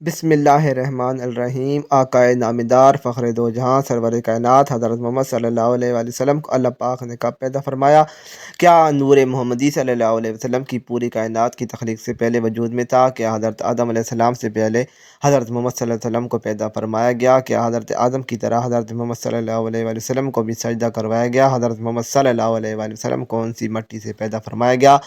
بسم اللہ الرحمن الرحیم۔ آقائے نامدار فخر دو جہاں سرور کائنات حضرت محمد صلی اللہ علیہ وآلہ وسلم کو اللہ پاک نے کب پیدا فرمایا؟ کیا نور محمدی صلی اللہ علیہ وسلم کی پوری کائنات کی تخلیق سے پہلے وجود میں تھا؟ کیا حضرت آدم علیہ السلام سے پہلے حضرت محمد صلی اللہ علیہ وسلم کو پیدا فرمایا گیا؟ کیا حضرت آدم کی طرح حضرت محمد صلی اللہ علیہ وآلہ وسلم کو بھی سجدہ کروایا گیا؟ حضرت محمد صلی اللہ علیہ وآلہ وسلم کون سی مٹی سے پیدا فرمایا گیا؟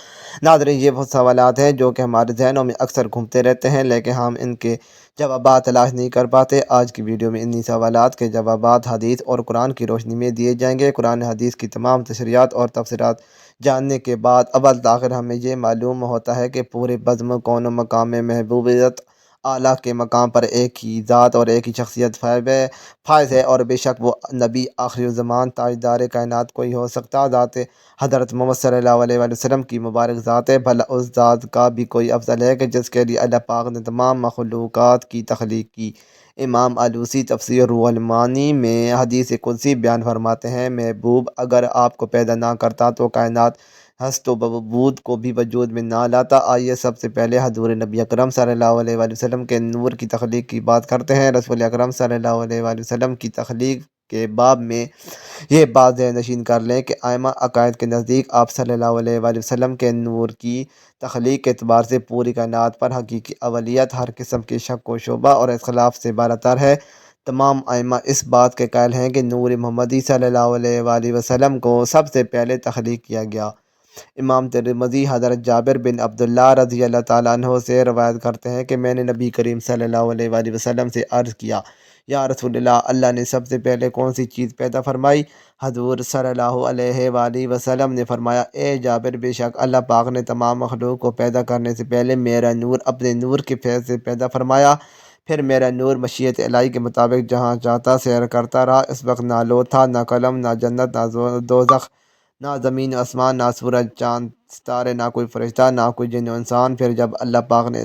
ناظرین، یہ بہت سوالات ہیں جو کہ ہمارے ذہنوں میں اکثر گھومتے رہتے ہیں، لیکن ہم ان کے جوابات تلاش نہیں کر پاتے۔ آج کی ویڈیو میں انہی سوالات کے جوابات حدیث اور قرآن کی روشنی میں دیے جائیں گے۔ قرآن حدیث کی تمام تشریحات اور تفسیرات جاننے کے بعد اول تاخیر ہمیں یہ معلوم ہوتا ہے کہ پورے بزم کون و مقام میں محبوبیت اعلیٰ کے مقام پر ایک ہی ذات اور ایک ہی شخصیت فائز ہے، اور بے شک وہ نبی آخری الزمان تاجدار کائنات کوئی ہو سکتا ذات حضرت محمد صلی اللہ علیہ وآلہ وسلم کی مبارک ذات ہے۔ بھلا اس ذات کا بھی کوئی افضل ہے کہ جس کے لیے اللہ پاک نے تمام مخلوقات کی تخلیق کی؟ امام آلوسی تفسیر روح المعانی میں حدیث قدسی بیان فرماتے ہیں، محبوب اگر آپ کو پیدا نہ کرتا تو کائنات ہست و بود کو بھی وجود میں نہ لاتا۔ آئیے سب سے پہلے حضور نبی اکرم صلی اللہ علیہ وآلہ وسلم کے نور کی تخلیق کی بات کرتے ہیں۔ رسول اکرم صلی اللہ علیہ وآلہ وسلم کی تخلیق کے باب میں یہ بات ذہن نشین کر لیں کہ ائمہ عقائد کے نزدیک آپ صلی اللہ علیہ وآلہ وسلم کے نور کی تخلیق کے اعتبار سے پوری کائنات پر حقیقی اولیت ہر قسم کے شک و شبہ اور اختلاف سے بالاتر ہے۔ تمام ائمہ اس بات کے قائل ہیں کہ نور محمدی صلی اللہ علیہ وآلہ وسلم کو سب سے پہلے تخلیق کیا گیا۔ امام ترمذی حضرت جابر بن عبداللہ رضی اللہ تعالیٰ عنہ سے روایت کرتے ہیں کہ میں نے نبی کریم صلی اللہ علیہ وآلہ وسلم سے عرض کیا، یا رسول اللہ، اللہ نے سب سے پہلے کون سی چیز پیدا فرمائی؟ حضور صلی اللہ علیہ وآلہ وسلم نے فرمایا، اے جابر، بے شک اللہ پاک نے تمام مخلوق کو پیدا کرنے سے پہلے میرا نور اپنے نور کے فیض سے پیدا فرمایا۔ پھر میرا نور مشیت الہی کے مطابق جہاں چاہتا سیر کرتا رہا۔ اس وقت نہ لوح تھا، نہ قلم، نہ جنت، نہ دوزخ، نہ زمین و آسمان، نہ سورج چاند ستارے، نہ کوئی فرشتہ، نہ کوئی جن و انسان۔ پھر جب اللہ پاک نے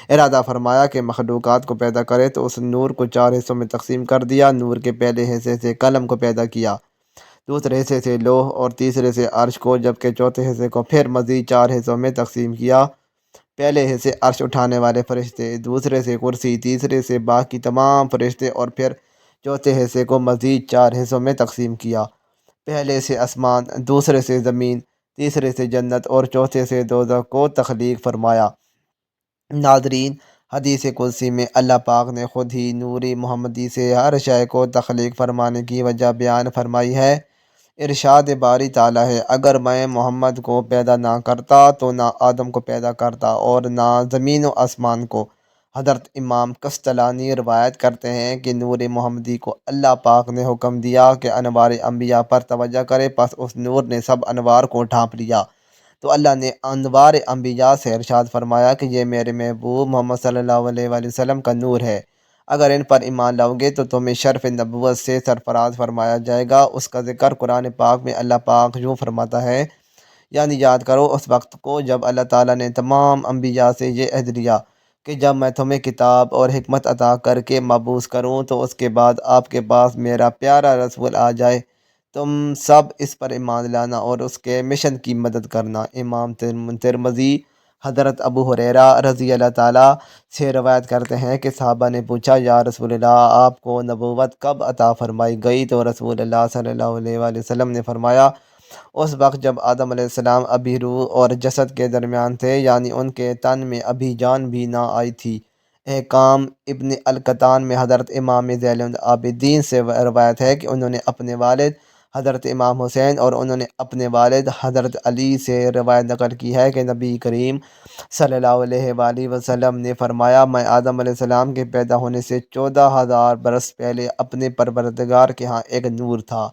ارادہ فرمایا کہ مخلوقات کو پیدا کرے تو اس نور کو 4 حصوں میں تقسیم کر دیا۔ نور کے پہلے حصے سے قلم کو پیدا کیا، دوسرے حصے سے لوح اور تیسرے سے عرش کو، جبکہ چوتھے حصے کو پھر مزید 4 حصوں میں تقسیم کیا۔ پہلے حصے عرش اٹھانے والے فرشتے، دوسرے سے کرسی، تیسرے سے باقی تمام فرشتے، اور پھر چوتھے حصے کو مزید 4 حصوں میں تقسیم کیا۔ پہلے سے آسمان، دوسرے سے زمین، تیسرے سے جنت اور چوتھے سے دوزخ کو تخلیق فرمایا۔ ناظرین، حدیث قدسی میں اللہ پاک نے خود ہی نوری محمدی سے ہر شے کو تخلیق فرمانے کی وجہ بیان فرمائی ہے۔ ارشاد باری تعالیٰ ہے، اگر میں محمد کو پیدا نہ کرتا تو نہ آدم کو پیدا کرتا اور نہ زمین و آسمان کو۔ حضرت امام قسطلانی روایت کرتے ہیں کہ نور محمدی کو اللہ پاک نے حکم دیا کہ انوار انبیاء پر توجہ کرے، پس اس نور نے سب انوار کو ڈھانپ لیا۔ تو اللہ نے انوار انبیاء سے ارشاد فرمایا کہ یہ میرے محبوب محمد صلی اللہ علیہ وآلہ وسلم کا نور ہے، اگر ان پر ایمان لاؤ گے تو تمہیں شرف نبوت سے سرفراز فرمایا جائے گا۔ اس کا ذکر قرآن پاک میں اللہ پاک یوں فرماتا ہے، یعنی یاد کرو اس وقت کو جب اللہ تعالیٰ نے تمام انبیاء سے یہ عہد لیا کہ جب میں تمہیں کتاب اور حکمت عطا کر کے مبعوث کروں تو اس کے بعد آپ کے پاس میرا پیارا رسول آ جائے، تم سب اس پر ایمان لانا اور اس کے مشن کی مدد کرنا۔ امام ترمذی حضرت ابو ہریرہ رضی اللہ تعالیٰ سے روایت کرتے ہیں کہ صحابہ نے پوچھا، یا رسول اللہ، آپ کو نبوت کب عطا فرمائی گئی؟ تو رسول اللہ صلی اللہ علیہ وآلہ وسلم نے فرمایا، اس وقت جب آدم علیہ السلام ابھی روح اور جسد کے درمیان تھے، یعنی ان کے تن میں ابھی جان بھی نہ آئی تھی۔ احکام ابن القطان میں حضرت امام زین العابدین سے روایت ہے کہ انہوں نے اپنے والد حضرت امام حسین اور انہوں نے اپنے والد حضرت علی سے روایت نقل کی ہے کہ نبی کریم صلی اللہ علیہ وآلہ وسلم نے فرمایا، میں آدم علیہ السلام کے پیدا ہونے سے 14,000 برس پہلے اپنے پروردگار کے ہاں ایک نور تھا۔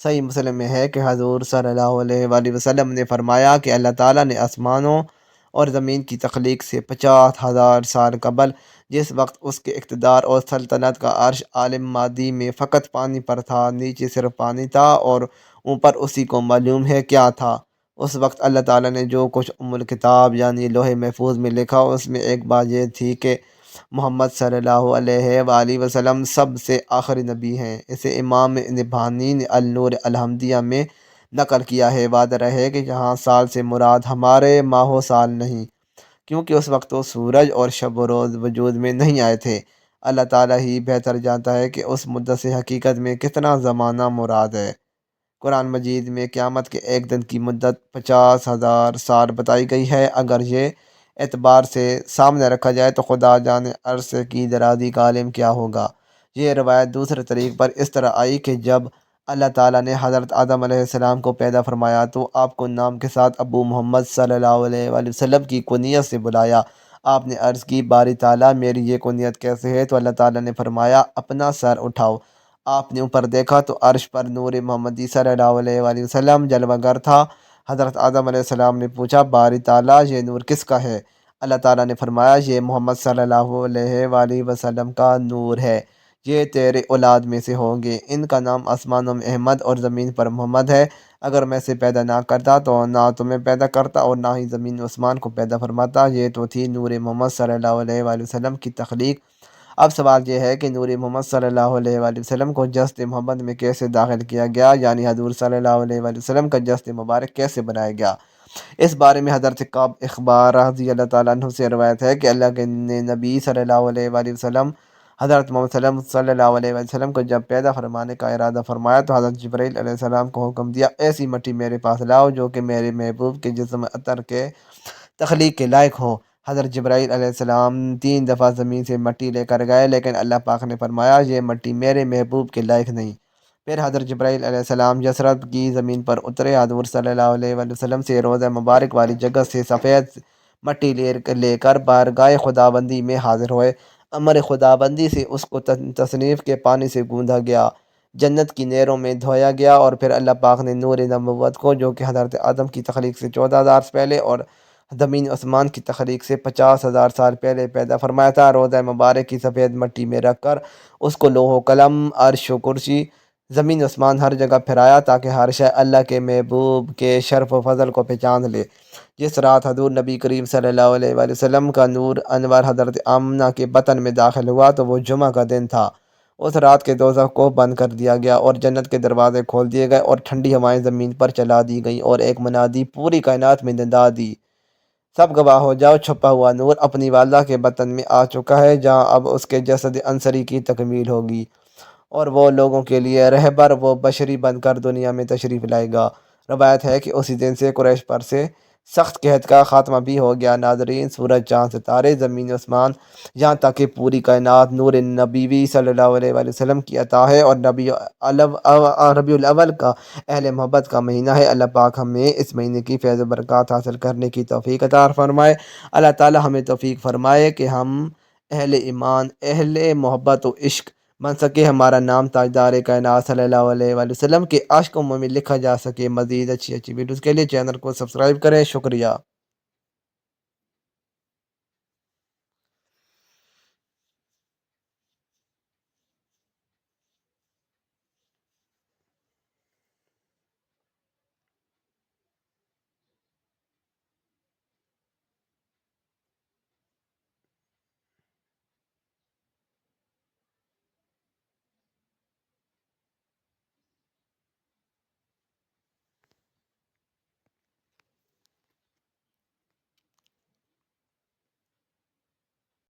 صحیح مسلم میں ہے کہ حضور صلی اللہ علیہ وآلہ وسلم نے فرمایا کہ اللہ تعالیٰ نے آسمانوں اور زمین کی تخلیق سے 50,000 سال قبل، جس وقت اس کے اقتدار اور سلطنت کا عرش عالم مادی میں فقط پانی پر تھا، نیچے صرف پانی تھا اور اوپر اسی کو معلوم ہے کیا تھا، اس وقت اللہ تعالیٰ نے جو کچھ الکتاب یعنی لوح محفوظ میں لکھا، اس میں ایک بات یہ تھی کہ محمد صلی اللہ علیہ وآلہ وسلم سب سے آخری نبی ہیں۔ اسے امام نبہانی نے النور الحمدیہ میں نقل کیا ہے۔ واضح رہے کہ یہاں سال سے مراد ہمارے ماہ و سال نہیں، کیونکہ اس وقت وہ سورج اور شب و روز وجود میں نہیں آئے تھے۔ اللہ تعالیٰ ہی بہتر جانتا ہے کہ اس مدت سے حقیقت میں کتنا زمانہ مراد ہے۔ قرآن مجید میں قیامت کے ایک دن کی مدت 50,000 سال بتائی گئی ہے۔ اگر یہ اعتبار سے سامنے رکھا جائے تو خدا جانے عرصے کی درازی کا عالم کیا ہوگا۔ یہ روایت دوسرے طریق پر اس طرح آئی کہ جب اللہ تعالیٰ نے حضرت آدم علیہ السلام کو پیدا فرمایا تو آپ کو نام کے ساتھ ابو محمد صلی اللہ علیہ وآلہ وسلم کی کنیت سے بلایا۔ آپ نے عرض کی، باری تعالیٰ میری یہ کنیت کیسے ہے؟ تو اللہ تعالیٰ نے فرمایا، اپنا سر اٹھاؤ۔ آپ نے اوپر دیکھا تو عرش پر نور محمدی صلی اللہ علیہ وآلہ وسلم جلوہ گر تھا۔ حضرت آدم علیہ السلام نے پوچھا، باری تعالیٰ یہ نور کس کا ہے؟ اللہ تعالیٰ نے فرمایا، یہ محمد صلی اللہ علیہ وآلہ وسلم کا نور ہے، یہ تیرے اولاد میں سے ہوں گے، ان کا نام آسمانوں میں احمد اور زمین پر محمد ہے۔ اگر میں سے پیدا نہ کرتا تو نہ تمہیں پیدا کرتا اور نہ ہی زمین و آسمان کو پیدا فرماتا۔ یہ تو تھی نور محمد صلی اللہ علیہ وآلہ وسلم کی تخلیق۔ اب سوال یہ ہے کہ نور محمد صلی اللہ علیہ وآلہ وسلم کو جسد محمد میں کیسے داخل کیا گیا، یعنی حضور صلی اللہ علیہ وآلہ وسلم کا جسد مبارک کیسے بنایا گیا؟ اس بارے میں حضرت کعب اخبار رضی اللہ تعالیٰ عنہ سے روایت ہے کہ اللہ کے نبی صلی اللہ علیہ وآلہ وسلم حضرت محمد صلی اللہ علیہ وآلہ وسلم کو جب پیدا فرمانے کا ارادہ فرمایا تو حضرت جبرائیل علیہ السلام کو حکم دیا، ایسی مٹی میرے پاس لاؤ جو کہ میرے محبوب کے جسم عطر کے تخلیق کے لائق ہو۔ حضرت جبرائیل علیہ السلام 3 دفعہ زمین سے مٹی لے کر گئے، لیکن اللہ پاک نے فرمایا، یہ مٹی میرے محبوب کے لائق نہیں۔ پھر حضرت جبرائیل علیہ السلام یثرب کی زمین پر اترے، حضور صلی اللہ علیہ وآلہ وسلم سے روضہ مبارک والی جگہ سے سفید مٹی لے کر بارگاہ خداوندی میں حاضر ہوئے۔ امر خداوندی سے اس کو تصنیف کے پانی سے گوندھا گیا، جنت کی نہروں میں دھویا گیا، اور پھر اللہ پاک نے نور نبوت کو، جو کہ حضرت آدم کی تخلیق سے 14,000 پہلے اور زمین عثمان کی تخلیق سے 50,000 سال پہلے پیدا فرمایا تھا، روضہ مبارک کی سفید مٹی میں رکھ کر اس کو لوح و قلم، عرش و کرسی، زمین عثمان ہر جگہ پھیرایا تاکہ ہر شے اللہ کے محبوب کے شرف و فضل کو پہچان لے۔ جس رات حضور نبی کریم صلی اللہ علیہ وآلہ وسلم کا نور انور حضرت آمنہ کے بطن میں داخل ہوا تو وہ جمعہ کا دن تھا۔ اس رات کے دوزخ کو بند کر دیا گیا اور جنت کے دروازے کھول دیے گئے اور ٹھنڈی ہوائیں زمین پر چلا دی گئیں، اور ایک منادی پوری کائنات میں ندا دی، سب گواہ ہو جاؤ، چھپا ہوا نور اپنی والدہ کے بطن میں آ چکا ہے، جہاں اب اس کے جسد انصری کی تکمیل ہوگی، اور وہ لوگوں کے لیے رہبر و بشری بن کر دنیا میں تشریف لائے گا۔ روایت ہے کہ اسی دن سے قریش پر سے سخت قحط کا خاتمہ بھی ہو گیا۔ ناظرین، سورج، چاند، ستارے، زمین، آسمان، یہاں تک کہ پوری کائنات نور نبوی صلی اللہ علیہ وآلہ وسلم کی عطا ہے، اور ربیع الاول کا اہل محبت کا مہینہ ہے۔ اللہ پاک ہمیں اس مہینے کی فیض و برکات حاصل کرنے کی توفیق عطا فرمائے۔ اللہ تعالی ہمیں توفیق فرمائے کہ ہم اہل ایمان، اہل محبت و عشق بن سکے، ہمارا نام تاجدار کائنات صلی اللہ علیہ وآلہ وسلم کے عشق میں لکھا جا سکے۔ مزید اچھی ویڈیوز کے لیے چینل کو سبسکرائب کریں۔ شکریہ۔